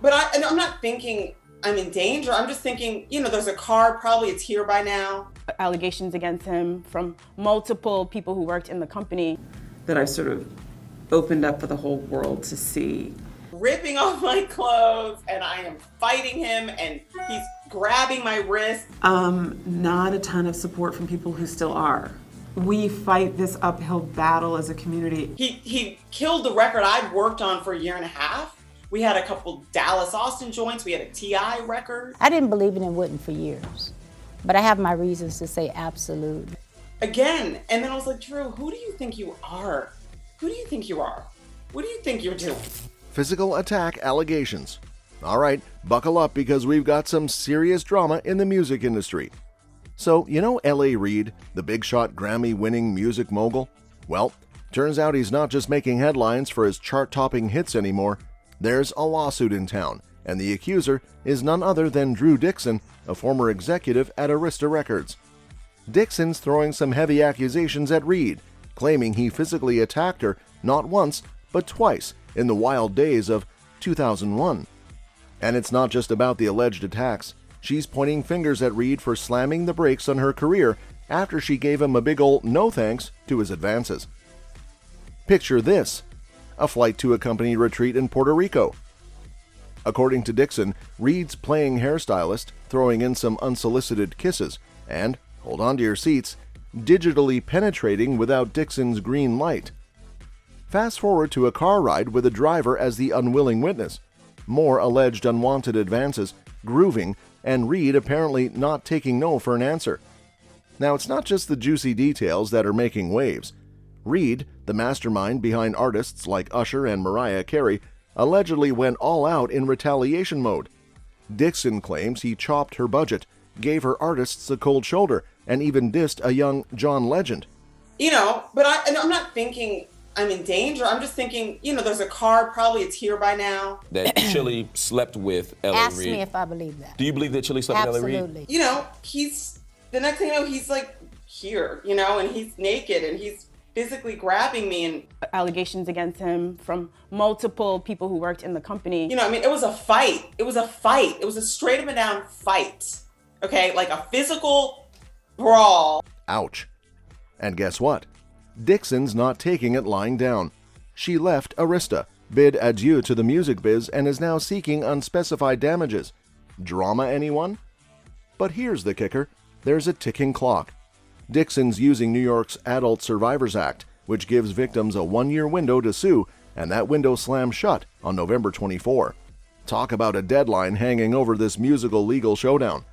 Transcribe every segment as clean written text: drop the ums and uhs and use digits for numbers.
But I'm not thinking I'm in danger. I'm just thinking, there's a car, probably it's here by now. Allegations against him from multiple people who worked in the company. That I've sort of opened up for the whole world to see. Ripping off my clothes, and I am fighting him, and he's grabbing my wrist. Not a ton of support from people who still are. We fight this uphill battle as a community. He killed the record I'd worked on for a year and a half. We had a couple Dallas Austin joints. We had a T.I. record. I didn't believe in Wooden for years, but I have my reasons to say absolutely. Again, and then I was like, Drew, who do you think you are? Who do you think you are? What do you think you're doing? Physical attack allegations. All right, buckle up because we've got some serious drama in the music industry. So, L.A. Reid, the big shot Grammy-winning music mogul? Well, turns out he's not just making headlines for his chart-topping hits anymore. There's a lawsuit in town, and the accuser is none other than Drew Dixon, a former executive at Arista Records. Dixon's throwing some heavy accusations at Reid, claiming he physically attacked her not once, but twice in the wild days of 2001. And it's not just about the alleged attacks. She's pointing fingers at Reid for slamming the brakes on her career after she gave him a big ol' no thanks to his advances. Picture this: a flight to a company retreat in Puerto Rico. According to Dixon, Reid's playing hairstylist throwing in some unsolicited kisses and, hold on to your seats, digitally penetrating without Dixon's green light. Fast forward to a car ride with a driver as the unwilling witness. More alleged unwanted advances, grooving, and Reid apparently not taking no for an answer. Now, it's not just the juicy details that are making waves. Reid, the mastermind behind artists like Usher and Mariah Carey, allegedly went all out in retaliation mode. Dixon claims he chopped her budget, gave her artists a cold shoulder, and even dissed a young John Legend. But I'm not thinking I'm in danger. I'm just thinking, there's a car, probably it's here by now. That Chili slept with L.A. Reid. Ask me if I believe that. Do you believe that Chili slept with L.A. Reid? Absolutely. He's, the next thing you know, he's like here, and he's naked and he's physically grabbing me. And Allegations against him from multiple people who worked in the company. It was a fight. It was a fight. It was a straight up and down fight. Okay, like a physical brawl. Ouch. And guess what? Dixon's not taking it lying down. She left Arista, bid adieu to the music biz, and is now seeking unspecified damages. Drama, anyone? But here's the kicker. There's a ticking clock. Dixon's using New York's Adult Survivors Act, which gives victims a 1-year window to sue, and that window slams shut on November 24. Talk about a deadline hanging over this musical legal showdown.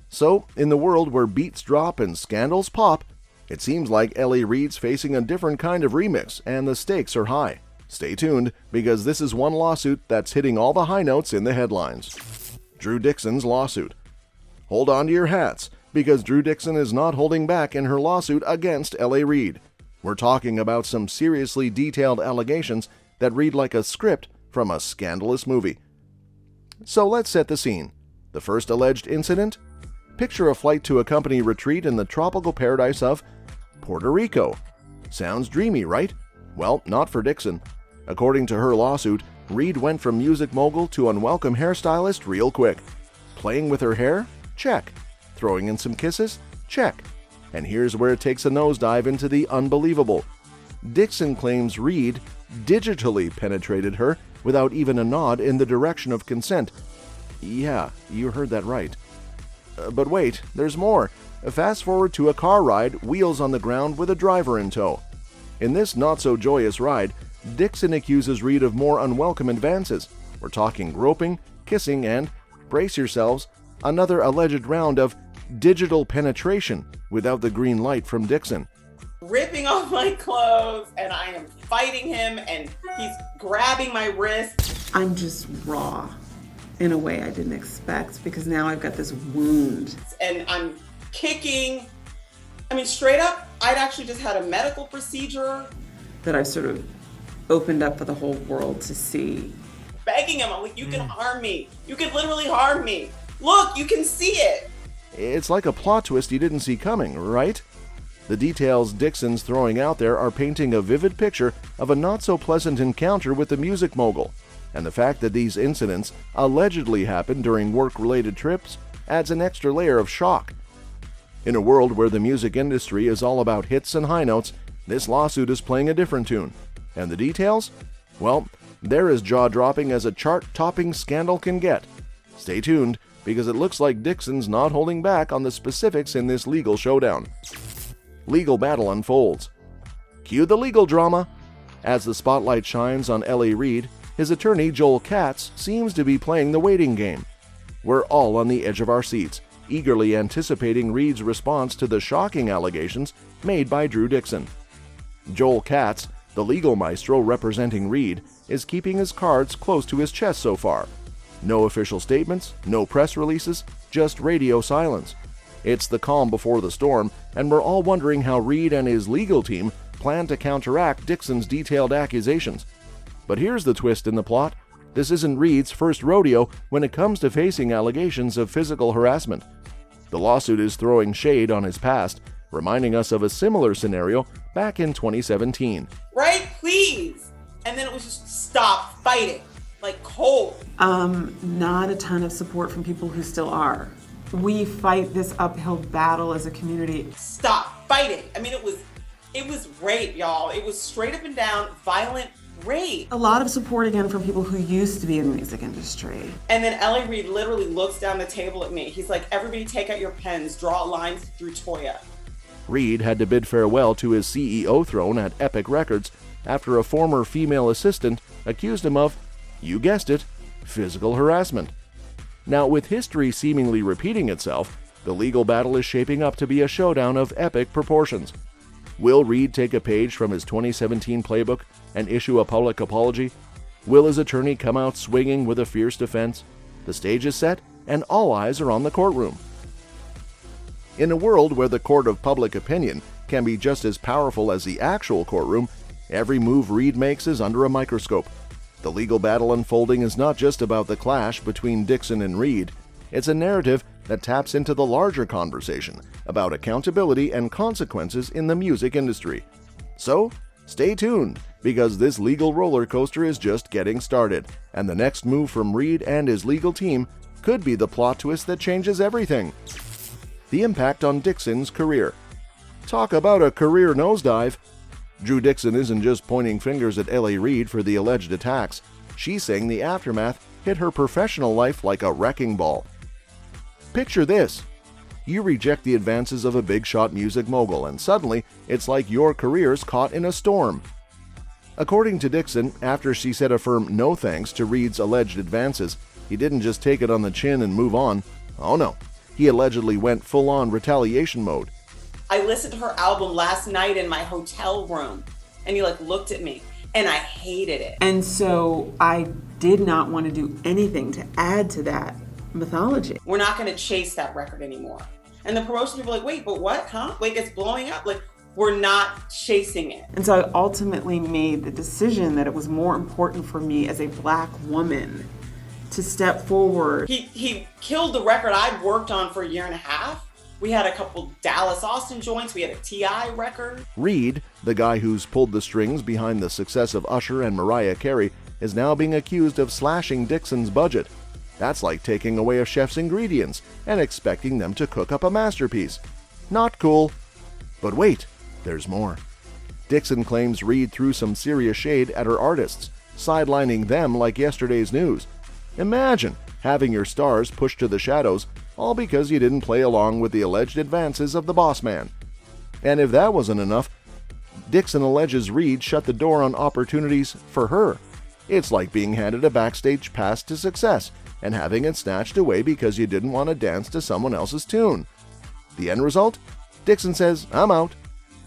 So, in the world where beats drop and scandals pop, it seems like L.A. Reid's facing a different kind of remix, and the stakes are high. Stay tuned, because this is one lawsuit that's hitting all the high notes in the headlines. Drew Dixon's lawsuit. Hold on to your hats, because Drew Dixon is not holding back in her lawsuit against L.A. Reid. We're talking about some seriously detailed allegations that read like a script from a scandalous movie. So let's set the scene. The first alleged incident? Picture a flight to a company retreat in the tropical paradise of Puerto Rico. Sounds dreamy, right? Well, not for Dixon. According to her lawsuit, Reid went from music mogul to unwelcome hairstylist real quick. Playing with her hair? Check. Throwing in some kisses? Check. And here's where it takes a nosedive into the unbelievable. Dixon claims Reid digitally penetrated her without even a nod in the direction of consent. Yeah, you heard that right. But wait, there's more. Fast forward to a car ride, wheels on the ground with a driver in tow. In this not-so-joyous ride, Dixon accuses Reid of more unwelcome advances. We're talking groping, kissing, and, brace yourselves, another alleged round of digital penetration without the green light from Dixon. Ripping off my clothes, and I am fighting him, and he's grabbing my wrist. I'm just raw in a way I didn't expect, because now I've got this wound. And I'm kicking. Straight up, I'd actually just had a medical procedure. That I've sort of opened up for the whole world to see. Begging him, I'm like, you can harm me. You can literally harm me. Look, you can see it. It's like a plot twist you didn't see coming, right? The details Dixon's throwing out there are painting a vivid picture of a not-so-pleasant encounter with the music mogul. and the fact that these incidents allegedly happened during work-related trips adds an extra layer of shock. In a world where the music industry is all about hits and high notes, this lawsuit is playing a different tune. And the details? Well, they're as jaw-dropping as a chart-topping scandal can get. Stay tuned, because it looks like Dixon's not holding back on the specifics in this legal showdown. Legal battle unfolds. Cue the legal drama. As the spotlight shines on Reid, his attorney Joel Katz seems to be playing the waiting game. We're all on the edge of our seats, eagerly anticipating Reid's response to the shocking allegations made by Drew Dixon. Joel Katz, the legal maestro representing Reid, is keeping his cards close to his chest so far. No official statements, no press releases, just radio silence. It's the calm before the storm, and we're all wondering how Reid and his legal team plan to counteract Dixon's detailed accusations. But here's the twist in the plot. This isn't Reid's first rodeo when it comes to facing allegations of physical harassment. The lawsuit is throwing shade on his past, reminding us of a similar scenario back in 2017. Right? Please. And then it was just stop fighting. Like cold. Not a ton of support from people who still are. We fight this uphill battle as a community. Stop fighting. I mean, it was rape, y'all. It was straight up and down violent rape. A lot of support again from people who used to be in the music industry. And then Reid literally looks down the table at me. He's like, everybody take out your pens, draw a line through Toya. Reid had to bid farewell to his CEO throne at Epic Records after a former female assistant accused him of, you guessed it, physical harassment. Now, with history seemingly repeating itself, the legal battle is shaping up to be a showdown of epic proportions. Will Reid take a page from his 2017 playbook and issue a public apology? Will his attorney come out swinging with a fierce defense? The stage is set, and all eyes are on the courtroom. In a world where the court of public opinion can be just as powerful as the actual courtroom, every move Reid makes is under a microscope. The legal battle unfolding is not just about the clash between Dixon and Reid. It's a narrative that taps into the larger conversation about accountability and consequences in the music industry. So, stay tuned, because this legal roller coaster is just getting started, and the next move from Reid and his legal team could be the plot twist that changes everything. The impact on Dixon's career. Talk about a career nosedive. Drew Dixon isn't just pointing fingers at Reid for the alleged attacks. She's saying the aftermath hit her professional life like a wrecking ball. Picture this. You reject the advances of a big-shot music mogul, and suddenly it's like your career's caught in a storm. According to Dixon, after she said a firm no thanks to Reid's alleged advances, he didn't just take it on the chin and move on. Oh no, he allegedly went full-on retaliation mode. I listened to her album last night in my hotel room, and he looked at me, and I hated it. And so I did not want to do anything to add to that mythology. We're not going to chase that record anymore. And the promotion people are like, wait, but what, huh? It's blowing up. We're not chasing it. And so I ultimately made the decision that it was more important for me as a Black woman to step forward. He killed the record I'd worked on for a year and a half. We had a couple Dallas Austin joints. We had a T.I. record. Reid, the guy who's pulled the strings behind the success of Usher and Mariah Carey, is now being accused of slashing Dixon's budget. That's like taking away a chef's ingredients and expecting them to cook up a masterpiece. Not cool. But wait, there's more. Dixon claims Reid threw some serious shade at her artists, sidelining them like yesterday's news. Imagine having your stars pushed to the shadows, all because you didn't play along with the alleged advances of the boss man. And if that wasn't enough, Dixon alleges Reid shut the door on opportunities for her. It's like being handed a backstage pass to success and having it snatched away because you didn't want to dance to someone else's tune. The end result? Dixon says, I'm out.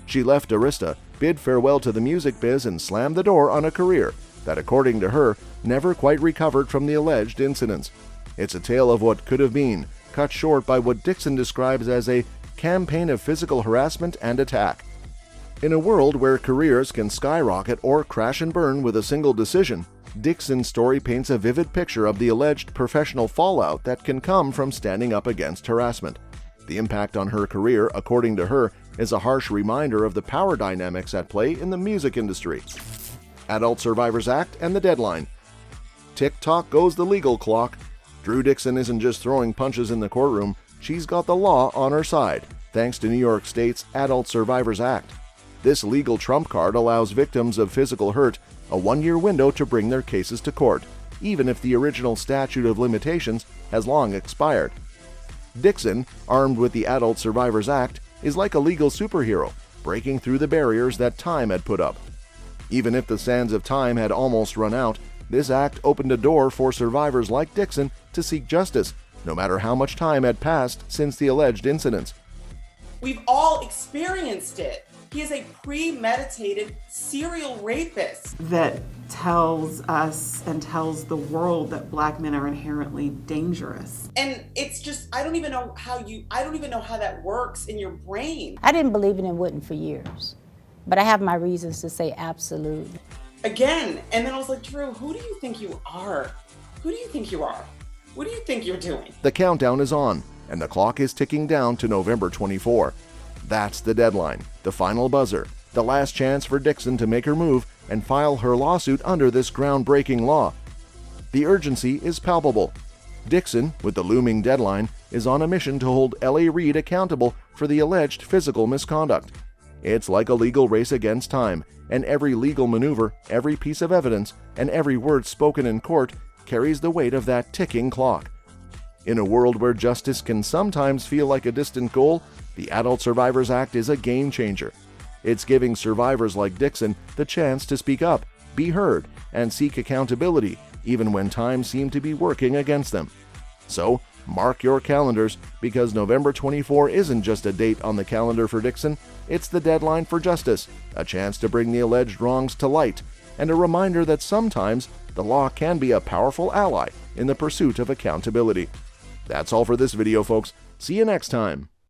She left Arista, bid farewell to the music biz, and slammed the door on a career that, according to her, never quite recovered from the alleged incidents. It's a tale of what could have been, cut short by what Dixon describes as a campaign of physical harassment and attack. In a world where careers can skyrocket or crash and burn with a single decision, Dixon's story paints a vivid picture of the alleged professional fallout that can come from standing up against harassment. The impact on her career, according to her, is a harsh reminder of the power dynamics at play in the music industry. Adult Survivors Act and the deadline. Tick-tock goes the legal clock. Drew Dixon isn't just throwing punches in the courtroom, she's got the law on her side, thanks to New York State's Adult Survivors Act. This legal trump card allows victims of physical hurt a 1-year window to bring their cases to court, even if the original statute of limitations has long expired. Dixon, armed with the Adult Survivors Act, is like a legal superhero, breaking through the barriers that time had put up. Even if the sands of time had almost run out, this act opened a door for survivors like Dixon to seek justice, no matter how much time had passed since the alleged incidents. We've all experienced it. He is a premeditated serial rapist. That tells us and tells the world that Black men are inherently dangerous. And it's just, I don't even know how that works in your brain. I didn't believe in it wouldn't for years, but I have my reasons to say absolutely. Again, and then I was like, Drew, who do you think you are? Who do you think you are? What do you think you're doing? The countdown is on, and the clock is ticking down to November 24. That's the deadline, the final buzzer, the last chance for Dixon to make her move and file her lawsuit under this groundbreaking law. The urgency is palpable. Dixon, with the looming deadline, is on a mission to hold L.A. Reid accountable for the alleged physical misconduct. It's like a legal race against time, and every legal maneuver, every piece of evidence, and every word spoken in court carries the weight of that ticking clock. In a world where justice can sometimes feel like a distant goal, the Adult Survivors Act is a game changer. It's giving survivors like Dixon the chance to speak up, be heard, and seek accountability, even when time seemed to be working against them. So, mark your calendars, because November 24 isn't just a date on the calendar for Dixon, it's the deadline for justice, a chance to bring the alleged wrongs to light, and a reminder that sometimes the law can be a powerful ally in the pursuit of accountability. That's all for this video, folks. See you next time.